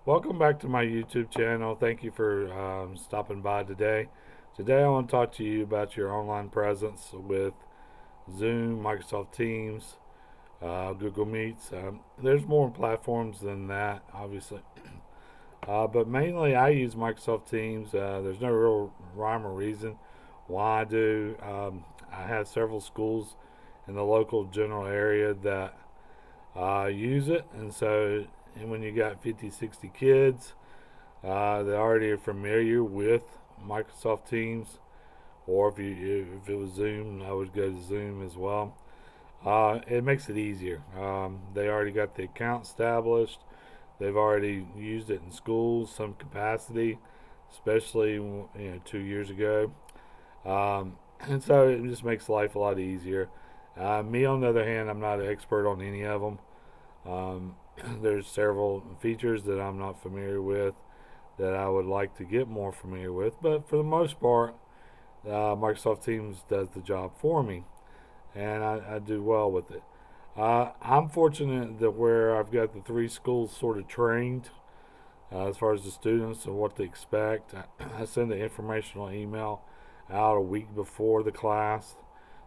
Welcome back to my YouTube channel. Thank you for stopping by today. Today I want to talk to you about your online presence with Zoom, Microsoft Teams, Google Meets. There's more platforms than that, obviously. But mainly I use Microsoft Teams. There's no real rhyme or reason why I do. I have several schools in the local general area that use it. And when you got 50, 60 kids, they already are familiar with Microsoft Teams, or if it was Zoom, I would go to Zoom as well. It makes it easier. They already got the account established. They've already used it in schools, some capacity, especially 2 years ago. And so it just makes life a lot easier. Me, on the other hand, I'm not an expert on any of them. Um, there's several features that I'm not familiar with that I would like to get more familiar with, but for the most part, Microsoft Teams does the job for me, and I do well with it. I'm fortunate that where I've got the three schools sort of trained as far as the students and what to expect. I send an informational email out a week before the class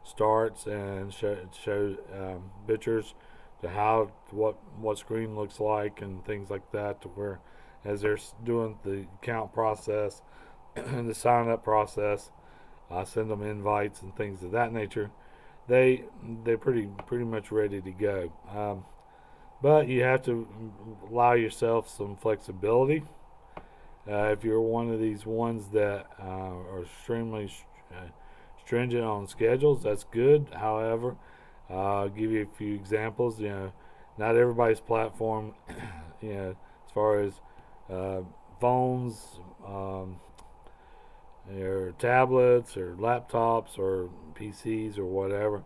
starts and show pictures to what screen looks like and things like that, to where as they're doing the account process and the sign up process, I send them invites and things of that nature. They're pretty much ready to go. But you have to allow yourself some flexibility. If you're one of these ones that are extremely stringent on schedules, that's good. However, I'll give you a few examples. Not everybody's platform, as far as uh, phones, or tablets, or laptops, or PCs, or whatever.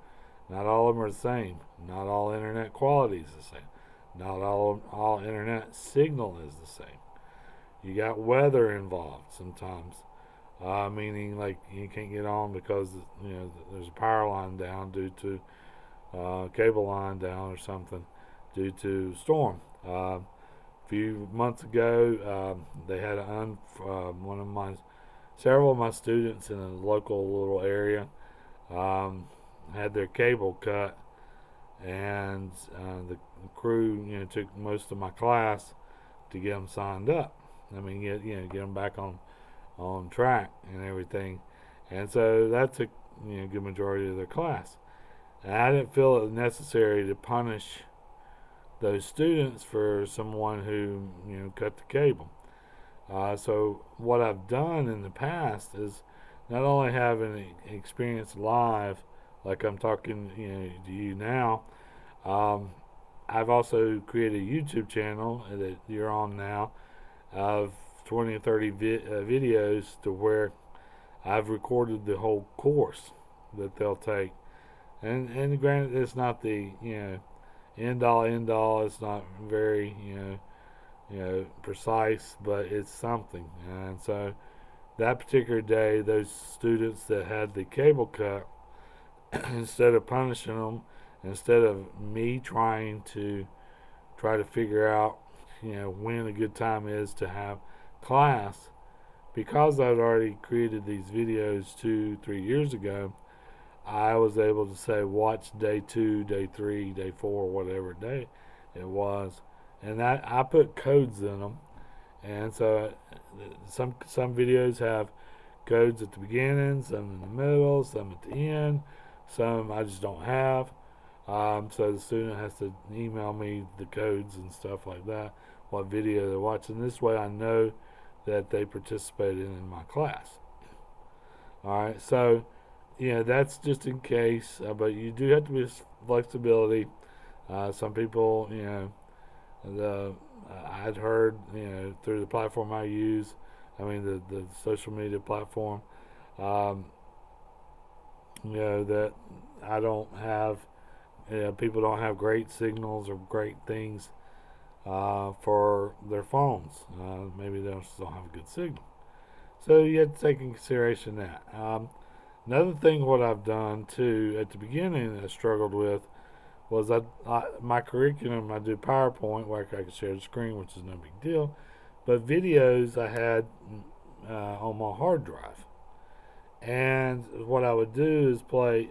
Not all of them are the same. Not all internet quality is the same. Not all internet signal is the same. You got weather involved sometimes, meaning like you can't get on because there's a power line down due to cable line down or something due to storm. A few months ago, they had one of my several of my students in a local little area um, had their cable cut, and the crew took most of my class to get them signed up. I mean, get them back on track and everything, and so that took a good majority of their class. And I didn't feel it necessary to punish those students for someone who cut the cable. So what I've done in the past is not only have an experience live, like I'm talking to you now. Um, I've also created a YouTube channel that you're on now of 20 or 30 videos to where I've recorded the whole course that they'll take. And granted, it's not the end all. It's not very precise, but it's something. And so that particular day, those students that had the cable cut, instead of punishing them, instead of me try to figure out when a good time is to have class, because I'd already created these videos 2 3 years ago, I was able to say watch day 2, day 3, day 4, whatever day it was, and that I put codes in them. And so some videos have codes at the beginning, some in the middle, some at the end, some I just don't have. So the student has to email me the codes and stuff like that, what video they're watching. This way I know that they participated in my class. All right, so that's just in case, but you do have to be flexibility. Some people, the I'd heard, through the platform I use, I mean the social media platform, um, that I don't have, people don't have great signals or great things for their phones. Maybe they just don't have a good signal. So you have to take in consideration that. Another thing, what I've done too at the beginning, I struggled with was my curriculum. I do PowerPoint where I can share the screen, which is no big deal. but videos I had on my hard drive. And what I would do is play,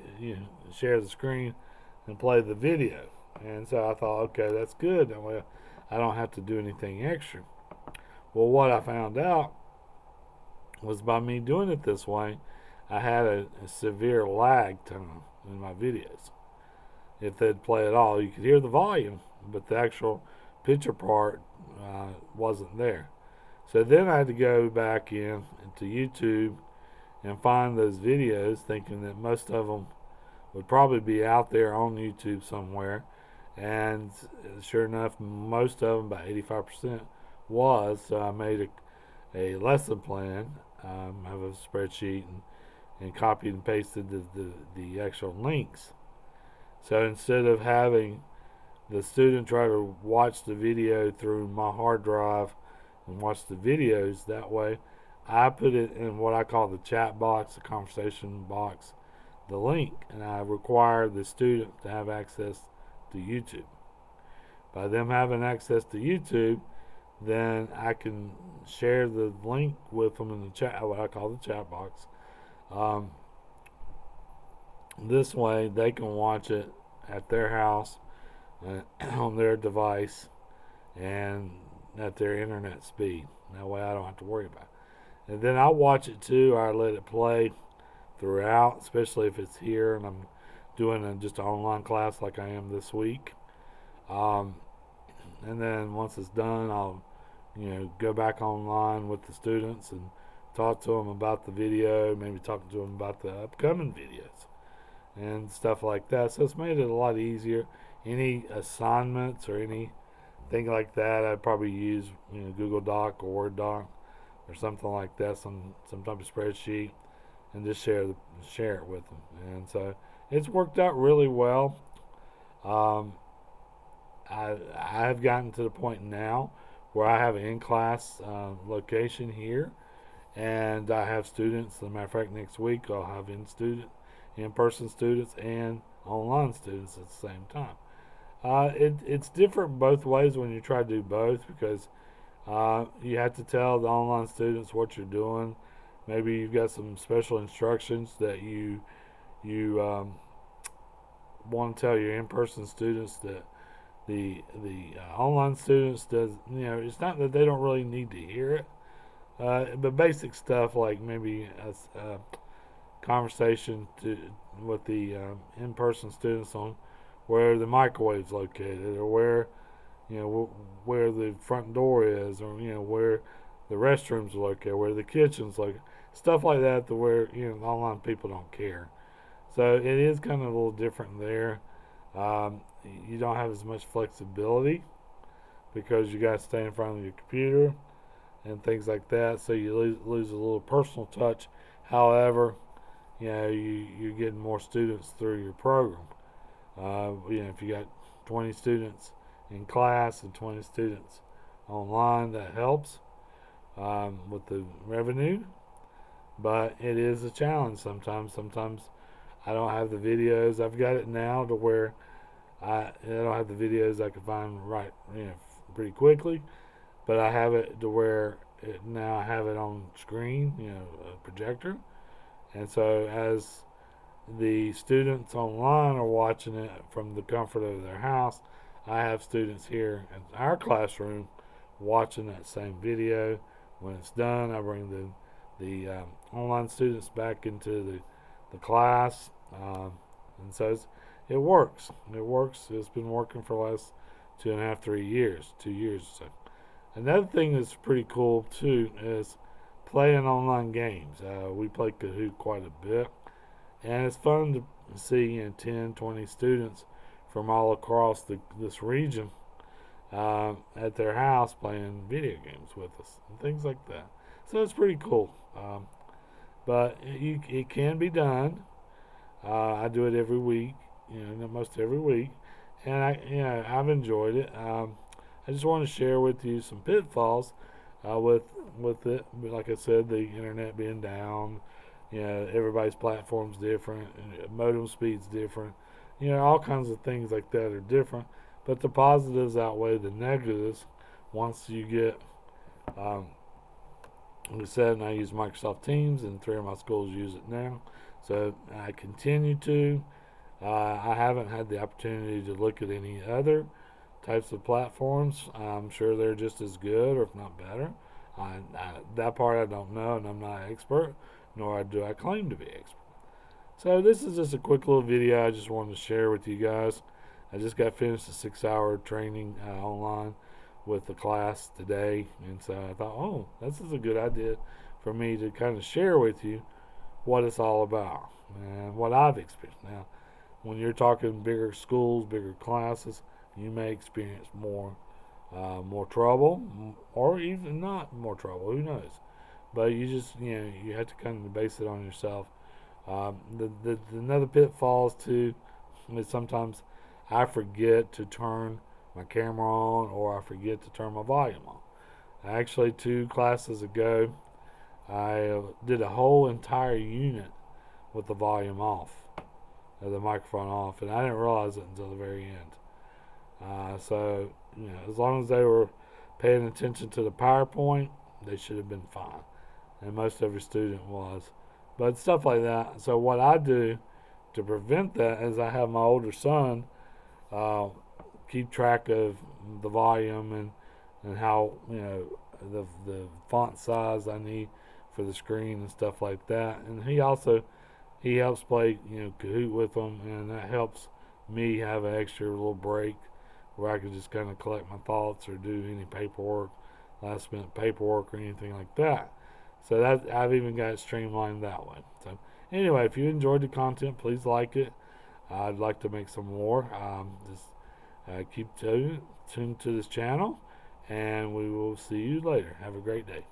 share the screen and play the video. And so I thought, okay, that's good. That way I don't have to do anything extra. Well, what I found out was by me doing it this way, I had a severe lag time in my videos. If they'd play at all, you could hear the volume, but the actual picture part wasn't there. So then I had to go back in into YouTube and find those videos, thinking that most of them would probably be out there on YouTube somewhere. And sure enough, most of them, about 85%, was. So I made a lesson plan, have a spreadsheet, and copied and pasted the actual links. So instead of having the student try to watch the video through my hard drive and watch the videos that way, I put it in what I call the chat box, the conversation box, the link, and I require the student to have access to YouTube. By them having access to YouTube, then I can share the link with them in the chat, what I call the chat box. This way, they can watch it at their house, on their device, and at their internet speed. That way, I don't have to worry about it. And then I watch it too. I let it play throughout, especially if it's here and I'm doing just an online class like I am this week. And then once it's done, I'll go back online with the students and talk to them about the video, maybe talk to them about the upcoming videos and stuff like that. So it's made it a lot easier. Any assignments or anything like that, I'd probably use Google Doc or Word Doc or something like that, some type of spreadsheet, and just share it with them. And so it's worked out really well. Um, I have gotten to the point now where I have an in-class location here, and I have students. As a matter of fact, next week I'll have in-person students and online students at the same time. It's different both ways when you try to do both, because you have to tell the online students what you're doing. Maybe you've got some special instructions that you want to tell your in-person students that the online students does. It's not that they don't really need to hear it, but basic stuff like maybe a conversation with the in-person students on where the microwave's located, or where the front door is, or where the restrooms are located, where the kitchen's located, stuff like that. To where online people don't care. So it is kind of a little different there. You don't have as much flexibility because you got to stay in front of your computer and things like that. So you lose a little personal touch. However, you're getting more students through your program. If you got 20 students in class and 20 students online, that helps with the revenue. But it is a challenge sometimes. Sometimes I don't have the videos. I've got it now to where I don't have the videos I can find pretty quickly, but I have it to where now I have it on screen, a projector, and so as the students online are watching it from the comfort of their house, I have students here in our classroom watching that same video. When it's done, I bring the online students back into the class, and so it works. It works. It's been working for the last 2.5, 3 years, 2 years or so. Another thing that's pretty cool too is playing online games. We play Kahoot quite a bit, and it's fun to see 10, 20 students from all across this region at their house playing video games with us and things like that. So it's pretty cool. But it can be done. I do it every week, most every week, and I've enjoyed it. I just want to share with you some pitfalls with it. Like I said, the internet being down, everybody's platform's different, modem speed's different, all kinds of things like that are different. But the positives outweigh the negatives once you get Um, like I said, I use Microsoft Teams, and 3 of my schools use it now. So I continue to. I haven't had the opportunity to look at any other types of platforms. I'm sure they're just as good, or if not better. That part I don't know, and I'm not an expert, nor do I claim to be expert. So this is just a quick little video I just wanted to share with you guys. I just got finished a 6-hour training online with the class today, and so I thought, oh, this is a good idea for me to kind of share with you what it's all about and what I've experienced. Now, when you're talking bigger schools, bigger classes, you may experience more trouble, or even not more trouble. Who knows? But you have to kind of base it on yourself. Another pitfalls too is sometimes I forget to turn my camera on, or I forget to turn my volume on. Actually, 2 classes ago, I did a whole entire unit with the volume off, the microphone off, and I didn't realize it until the very end. So, as long as they were paying attention to the PowerPoint, they should have been fine. And most every student was. But stuff like that. So, what I do to prevent that is I have my older son uh, keep track of the volume and how, the font size I need for the screen and stuff like that. And he helps play, Kahoot with them, and that helps me have an extra little break where I can just kind of collect my thoughts or do any paperwork, last minute paperwork or anything like that. So that I've even got it streamlined that way. So anyway, if you enjoyed the content, please like it. I'd like to make some more. Just keep tuned to this channel, and we will see you later. Have a great day.